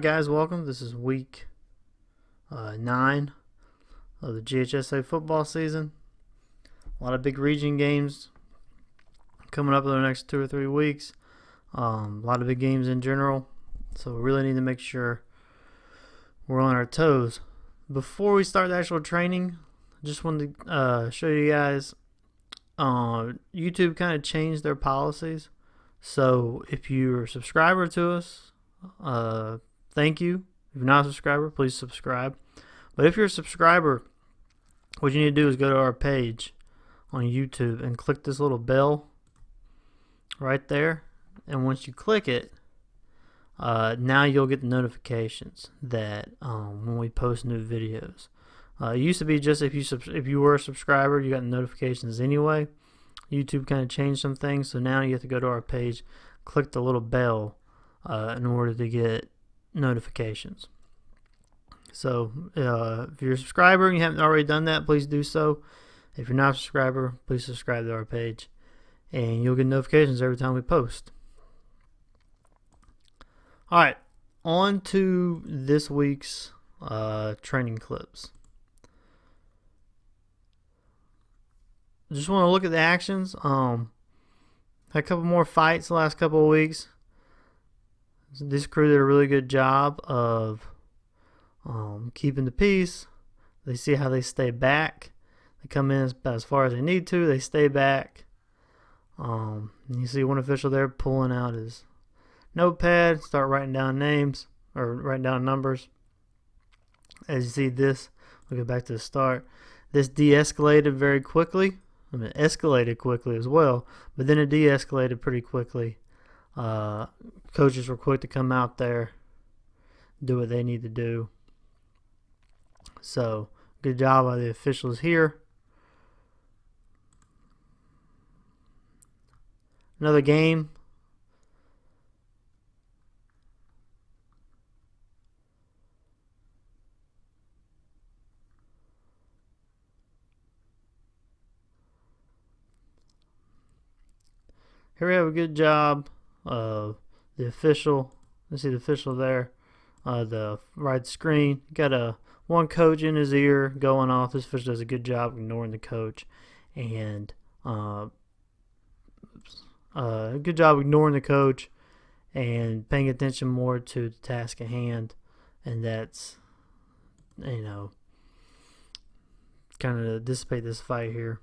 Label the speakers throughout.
Speaker 1: Guys, welcome. This is week 9 of the GHSA football season. A lot of big region games coming up in the next 2 or 3 weeks. A lot of big games in general. So we really need to make sure we're on our toes. Before we start the actual training, I just wanted to show you guys YouTube kind of changed their policies. So if you're a subscriber to us, thank you. If you're not a subscriber, please subscribe. But if you're a subscriber, what you need to do is go to our page on YouTube and click this little bell right there. And once you click it, now you'll get the notifications that when we post new videos. It used to be just if you were a subscriber, you got notifications anyway. YouTube kind of changed some things, so now you have to go to our page, click the little bell in order to get notifications. So if you're a subscriber and you haven't already done that, please do so. If you're not a subscriber, please subscribe to our page, and you'll get notifications every time we post. Alright, on to this week's training clips. Just want to look at the actions. Had a couple more fights the last couple of weeks. This crew did a really good job of keeping the peace. They see how they stay back. They come in about as far as they need to. They stay back. And you see one official there pulling out his notepad, start writing down names or writing down numbers. As you see this, we'll get back to the start. This de-escalated very quickly. I mean, it escalated quickly as well, but then it de-escalated pretty quickly. Coaches were quick to come out there, do what they need to do. So, good job by the officials here. Another game. Here we have a good job of the official. Let's see the official there. The right screen. Got one coach in his ear going off. This official does a good job ignoring the coach, and good job ignoring the coach and paying attention more to the task at hand. And that's, kind of dissipate this fight here.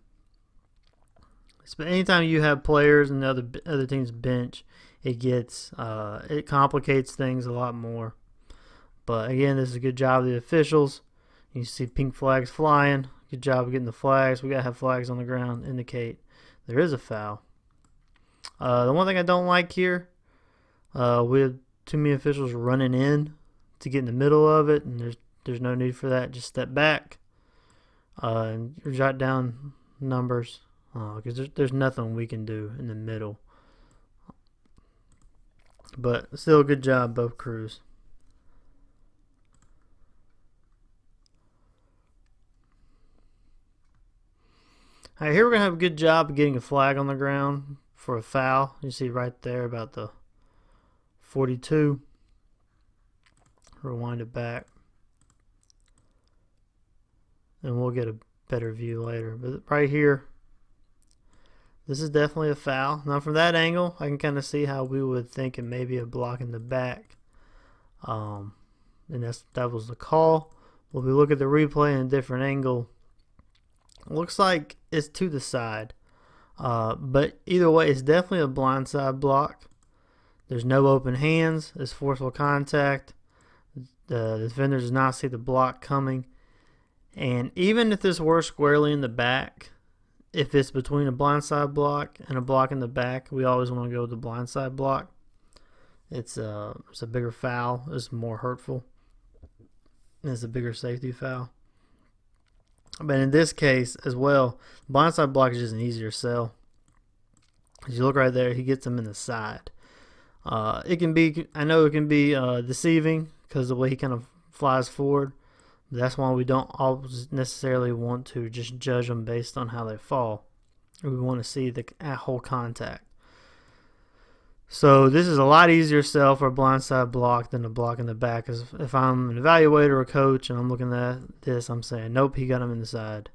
Speaker 1: But anytime you have players and the other team's bench, it complicates things a lot more. But again, this is a good job of the officials. You see pink flags flying. Good job of getting the flags. We gotta have flags on the ground indicate there is a foul. The one thing I don't like here, we have too many officials running in to get in the middle of it, and there's no need for that. Just step back and jot down numbers. Because there's nothing we can do in the middle. But still a good job, both crews. Alright, here we're going to have a good job of getting a flag on the ground for a foul. You see right there about the 42. Rewind it back. And we'll get a better view later. But right here, this is definitely a foul. Now from that angle, I can kind of see how we would think it may be a block in the back. And that was the call. When we look at the replay in a different angle, it looks like it's to the side. But either way, it's definitely a blindside block. There's no open hands. It's forceful contact. The defender does not see the block coming. And even if this were squarely in the back, if it's between a blindside block and a block in the back, we always want to go with the blindside block. It's a bigger foul. It's more hurtful. It's a bigger safety foul. But in this case as well, blindside block is just an easier sell. As you look right there, he gets him in the side. It can be, I know it can be deceiving because the way he kind of flies forward. That's why we don't always necessarily want to just judge them based on how they fall. We want to see the whole contact. So this is a lot easier sell for a blindside block than a block in the back. Because if I'm an evaluator or a coach and I'm looking at this, I'm saying, nope, he got him in the side.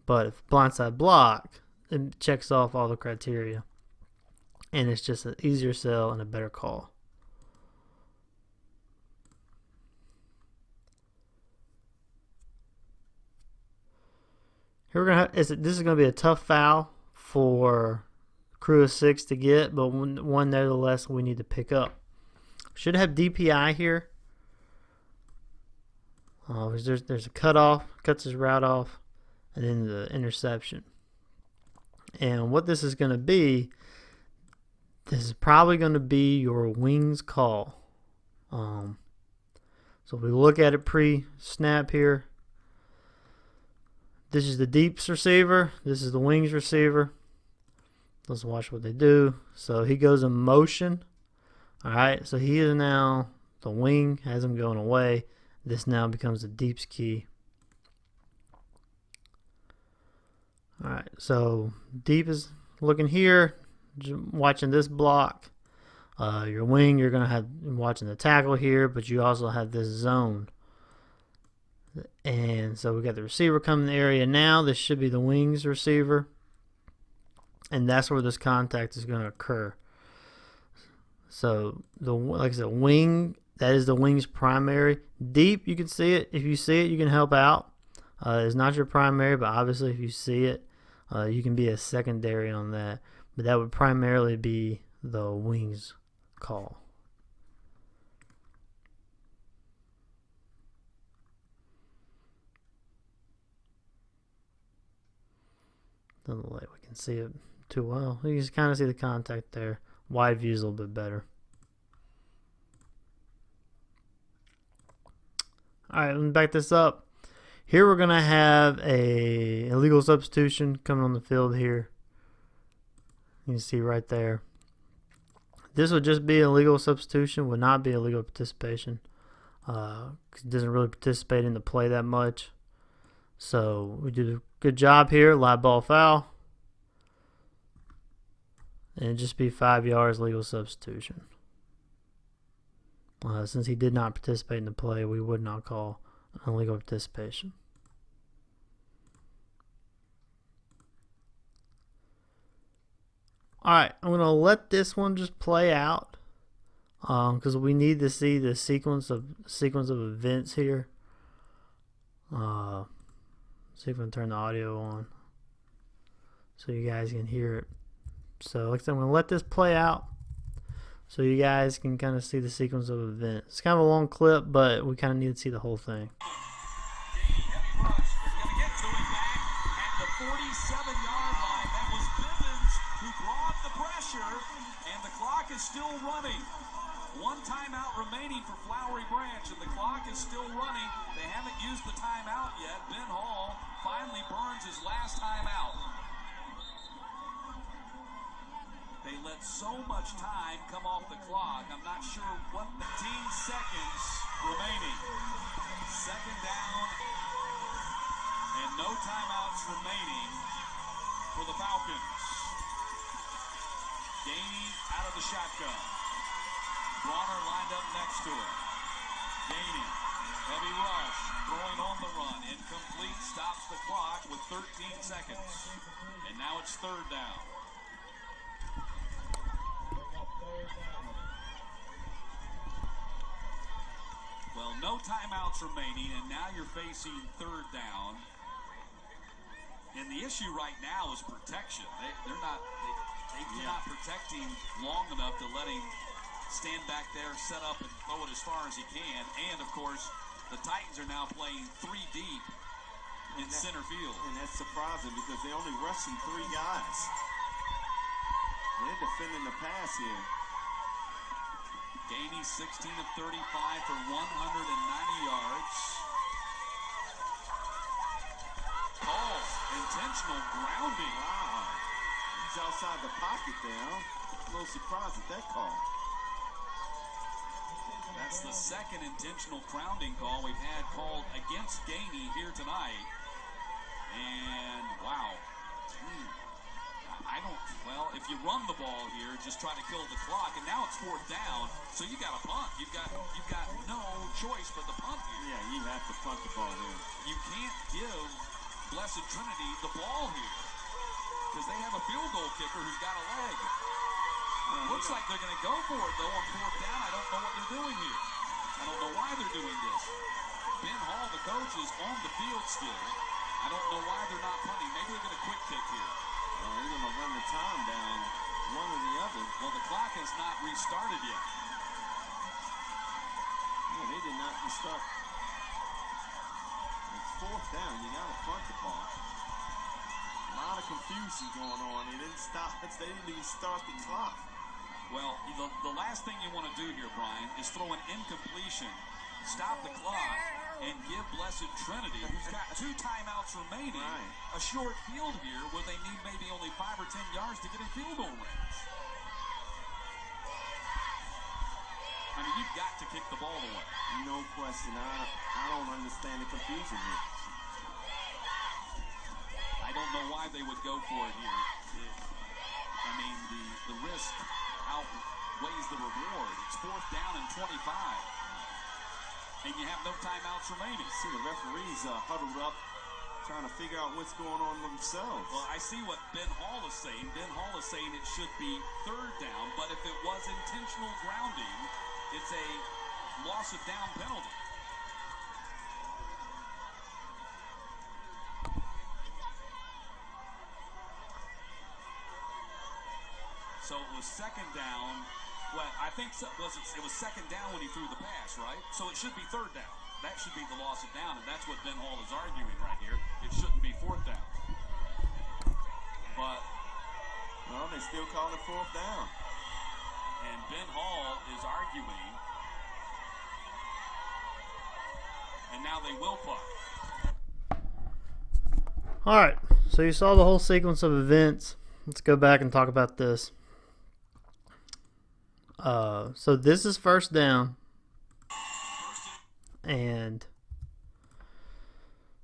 Speaker 1: But if blindside block, it checks off all the criteria. And it's just an easier sell and a better call. Here we're gonna have, this is gonna be a tough foul for crew of 6 to get, but one nevertheless we need to pick up. Should have DPI here. There's a cutoff, cuts his route off, and then the interception. And what this is going to be, this is probably going to be your wings call. So if we look at it pre-snap here, this is the deeps receiver, this is the wings receiver. Let's watch what they do. So he goes in motion. All right, so he is now, the wing has him going away. This now becomes the deeps key. All right, so deep is looking here, watching this block. Your wing, you're going to have watching the tackle here, but you also have this zone. And so we got the receiver coming in the area now. This should be the wings receiver. And that's where this contact is going to occur. So, like I said, wing, that is the wing's primary. Deep, you can see it. If you see it, you can help out. It's not your primary, but obviously if you see it, you can be a secondary on that. But that would primarily be the wings call. Doesn't look like we can see it too well. You can kind of see the contact there. Wide view is a little bit better. Alright, let me back this up. Here we're going to have a illegal substitution coming on the field here. You can see right there. This would just be illegal substitution, would not be illegal participation. It doesn't really participate in the play that much. So we did a good job here. Live ball foul. And it'd just be 5 yards legal substitution. Since he did not participate in the play, we would not call illegal participation. Alright, I'm going to let this one just play out. Because we need to see the sequence of events here. See if we can turn the audio on so you guys can hear it. So like I said, I'm going to let this play out so you guys can kind of see the sequence of events. It's kind of a long clip, but we kind of need to see the whole thing.
Speaker 2: Heavy rush. They're going to get to him back at the 47-yard line. That was Bivens who brought the pressure, and the clock is still running. One timeout remaining for Flowery Branch, and the clock is still running. They haven't used the timeout yet. Ben Hall finally burns his last timeout. They let so much time come off the clock. I'm not sure what 15 seconds remaining. Second down and no timeouts remaining for the Falcons. Gainey out of the shotgun. Bronner lined up next to him. Gainey, heavy rush, throwing on the run. Incomplete, stops the clock with 13 seconds. And now it's third down. Well, no timeouts remaining, and now you're facing third down. And the issue right now is protection. They're not protect him long enough to let him stand back there, set up, and throw it as far as he can. And, of course, the Titans are now playing 3 deep in center field.
Speaker 3: And that's surprising because they're only rushing 3 guys. They're defending the pass here.
Speaker 2: Gainey 16 of 35 for 190 yards. Call, intentional grounding.
Speaker 3: Wow. He's outside the pocket there. I'm a little surprised at that call.
Speaker 2: That's the second intentional grounding call we've had called against Gainey here tonight. And wow. Well, if you run the ball here, just try to kill the clock, and now it's 4th down, so you got to punt. You've got no choice but to punt here.
Speaker 3: Yeah, you have to punt the ball here.
Speaker 2: You can't give Blessed Trinity the ball here because they have a field goal kicker who's got a leg. Looks like they're going to go for it, though, on 4th down. I don't know what they're doing here. I don't know why they're doing this. Ben Hall, the coach, is on the field still. I don't know why they're not punting. Maybe they're going to quick kick here.
Speaker 3: They're going to run the time down, one or the other.
Speaker 2: Well, the clock has not restarted yet.
Speaker 3: Yeah, they did not restart. It's 4th down. You got to punt the ball. A lot of confusion going on. They didn't stop. They didn't even start the clock.
Speaker 2: Well, the last thing you want to do here, Brian, is throw an incompletion, stop the clock, and give Blessed Trinity, who's got 2 timeouts remaining, a short field here where they need maybe only 5 or 10 yards to get in field goal range. I mean, you've got to kick the ball away.
Speaker 3: No question. I don't understand the confusion here.
Speaker 2: I don't know why they would go for it here. I mean, the risk outweighs the reward. It's 4th down and 25. And you have no timeouts remaining.
Speaker 3: See the referees huddled up, trying to figure out what's going on themselves.
Speaker 2: Well, I see what Ben Hall is saying. Ben Hall is saying it should be 3rd down, but if it was intentional grounding, it's a loss of down penalty. So it was 2nd down. Well, I think it was 2nd down when he threw the pass, right? So it should be 3rd down. That should be the loss of down, and that's what Ben Hall is arguing right here. It shouldn't be 4th down. But
Speaker 3: well, they still call it 4th down.
Speaker 2: And Ben Hall is arguing, and now they will punt.
Speaker 1: All right, so you saw the whole sequence of events. Let's go back and talk about this. So this is 1st down, and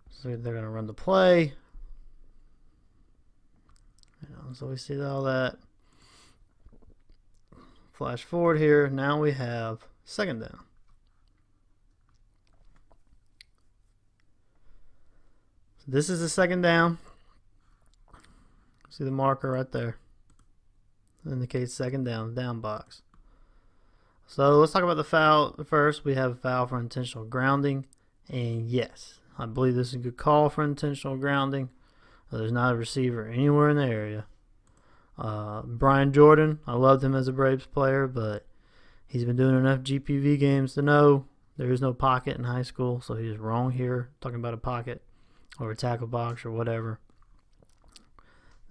Speaker 1: so they're going to run the play. So we see all that. Flash forward here. Now we have 2nd down. So this is the 2nd down. See the marker right there. Indicates 2nd down box. So let's talk about the foul first. We have a foul for intentional grounding. And yes, I believe this is a good call for intentional grounding. There's not a receiver anywhere in the area. Brian Jordan, I loved him as a Braves player, but he's been doing enough GPV games to know there is no pocket in high school. So he's wrong here, talking about a pocket or a tackle box or whatever.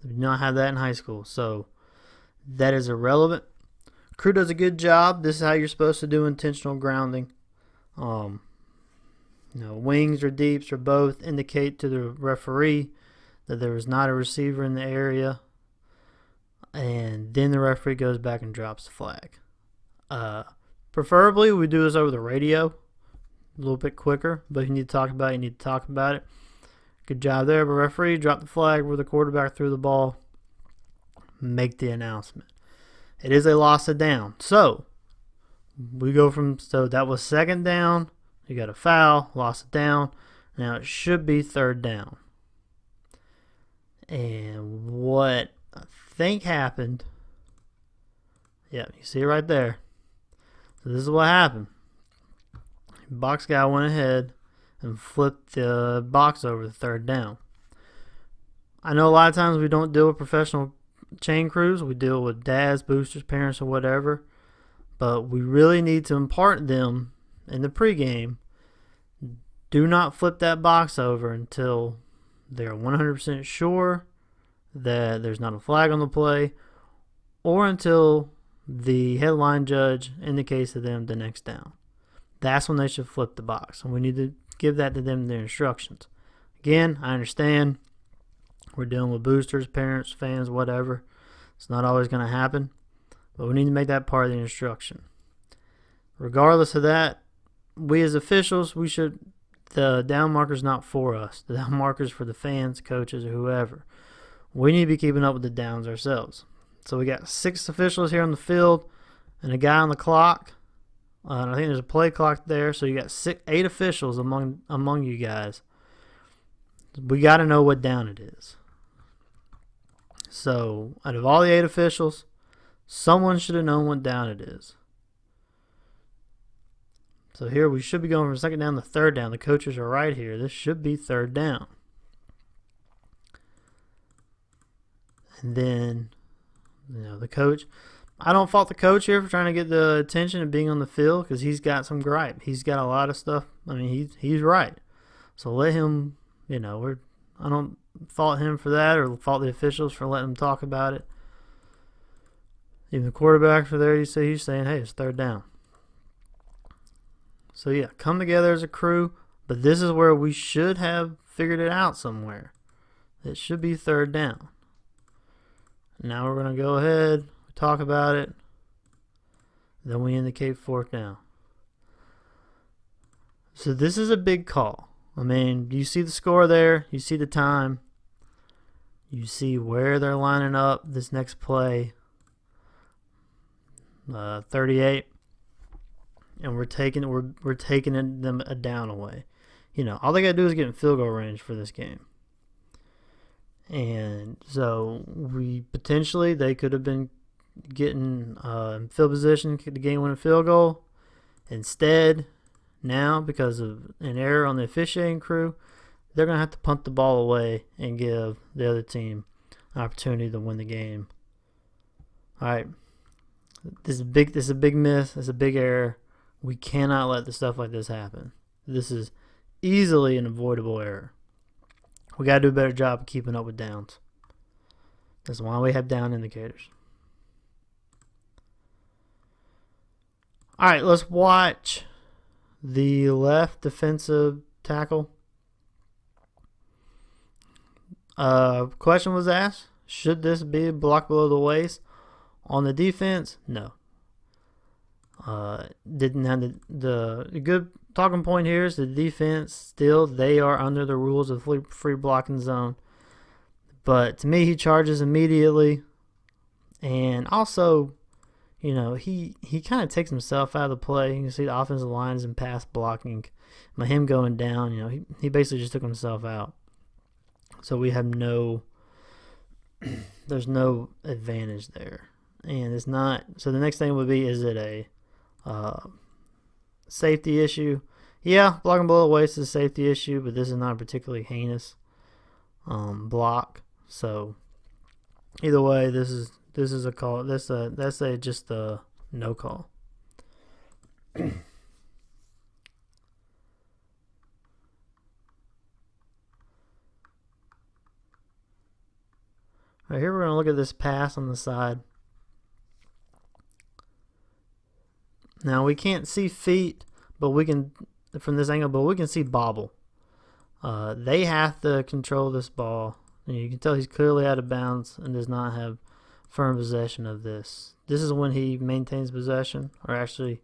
Speaker 1: They did not have that in high school. So that is irrelevant. Crew does a good job. This is how you're supposed to do intentional grounding. Wings or deeps or both indicate to the referee that there is not a receiver in the area, and then the referee goes back and drops the flag. Preferably, we do this over the radio, a little bit quicker, but if you need to talk about it, you need to talk about it. Good job there, but referee, drop the flag where the quarterback threw the ball, make the announcement. It is a loss of down. So that was 2nd down. You got a foul, loss of down. Now it should be 3rd down. And what I think happened, you see it right there. So this is what happened. Box guy went ahead and flipped the box over to 3rd down. I know a lot of times we don't deal with professional chain crews. We deal with dads, boosters, parents, or whatever. But we really need to impart them in the pregame. Do not flip that box over until they're 100% sure that there's not a flag on the play, or until the headline judge indicates to them the next down. That's when they should flip the box, and we need to give that to them in their instructions. Again, I understand we're dealing with boosters, parents, fans, whatever. It's not always going to happen, but we need to make that part of the instruction. Regardless of that, we as officials, the down marker's not for us. The down marker's for the fans, coaches, or whoever. we need to be keeping up with the downs ourselves. So we got 6 officials here on the field and a guy on the clock. And I think there's a play clock there. So you got 8 officials among you guys. We got to know what down it is. So out of all the 8 officials, someone should have known what down it is. So here we should be going from second down to third down. The coaches are right here. This should be third down. And then, the coach. I don't fault the coach here for trying to get the attention of being on the field because he's got some gripe. He's got a lot of stuff. I mean, he's right. So let him, I don't fault him for that or fault the officials for letting him talk about it. Even the quarterbacks are there. He's saying, hey, it's third down. So, yeah, come together as a crew. But this is where we should have figured it out somewhere. It should be third down. Now we're going to go ahead, talk about it, then we indicate fourth down. So this is a big call. I mean, you see the score there, you see the time, you see where they're lining up this next play, 38, and we're taking them a down away. All they got to do is get in field goal range for this game. And so they could have been getting field position to game-winning field goal. Instead, now because of an error on the officiating crew, they're going to have to punt the ball away and give the other team an opportunity to win the game. All right, this is big. This is a big miss. This is a big error. We cannot let stuff like this happen. This is easily an avoidable error. We got to do a better job of keeping up with downs. That's why we have down indicators. All right, let's watch the left defensive tackle. Question was asked, should this be blocked below the waist? On the defense, no. Didn't have the good talking point here is the defense still, they are under the rules of free blocking zone. But to me, he charges immediately. And also, he kind of takes himself out of the play. You can see the offensive line is in pass blocking. By him going down, he basically just took himself out. So we have there's no advantage there. And it's not, so the next thing would be, is it a safety issue? Yeah, blocking below the waist is a safety issue, but this is not a particularly heinous block. So either way, this is a call. That's just a no call. All right, here we're going to look at this pass on the side. Now we can't see feet, but we can from this angle, but we can see bobble. They have to control this ball. And you can tell he's clearly out of bounds and does not have firm possession of this. This is when he maintains possession, or actually,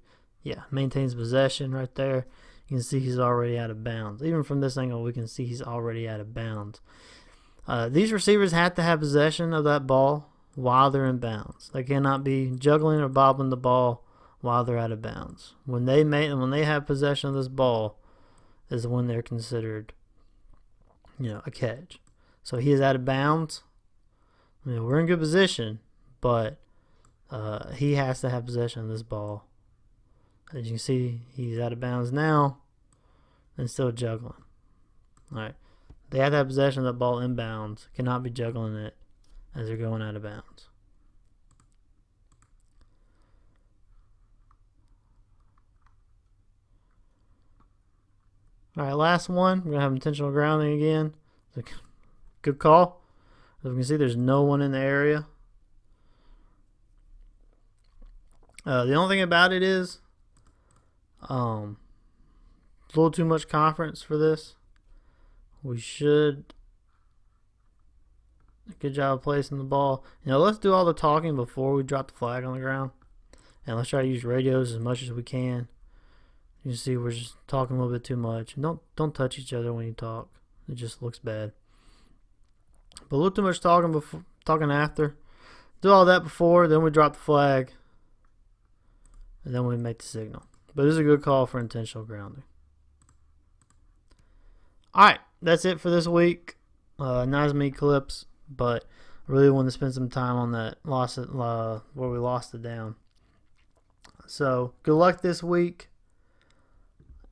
Speaker 1: maintains possession right there. You can see he's already out of bounds. Even from this angle, we can see he's already out of bounds. These receivers have to have possession of that ball while they're in bounds. They cannot be juggling or bobbling the ball while they're out of bounds. When they have possession of this ball is when they're considered, a catch. So he is out of bounds. We're in good position, but he has to have possession of this ball. As you can see, he's out of bounds now and still juggling. All right. They have to have possession of that ball in bounds. Cannot be juggling it as they're going out of bounds. All right, last one. We're going to have intentional grounding again. It's a good call. As we can see, there's no one in the area. The only thing about it is a little too much conference for this. We should good job of placing the ball. Let's do all the talking before we drop the flag on the ground. And let's try to use radios as much as we can. You can see we're just talking a little bit too much. Don't touch each other when you talk. It just looks bad. But a little too much talking after. Do all that before, then we drop the flag, and then we make the signal. But it is a good call for intentional grounding. All right, that's it for this week. Not as many clips, but I really wanted to spend some time on that loss at where we lost it down. So good luck this week,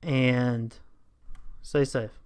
Speaker 1: and stay safe.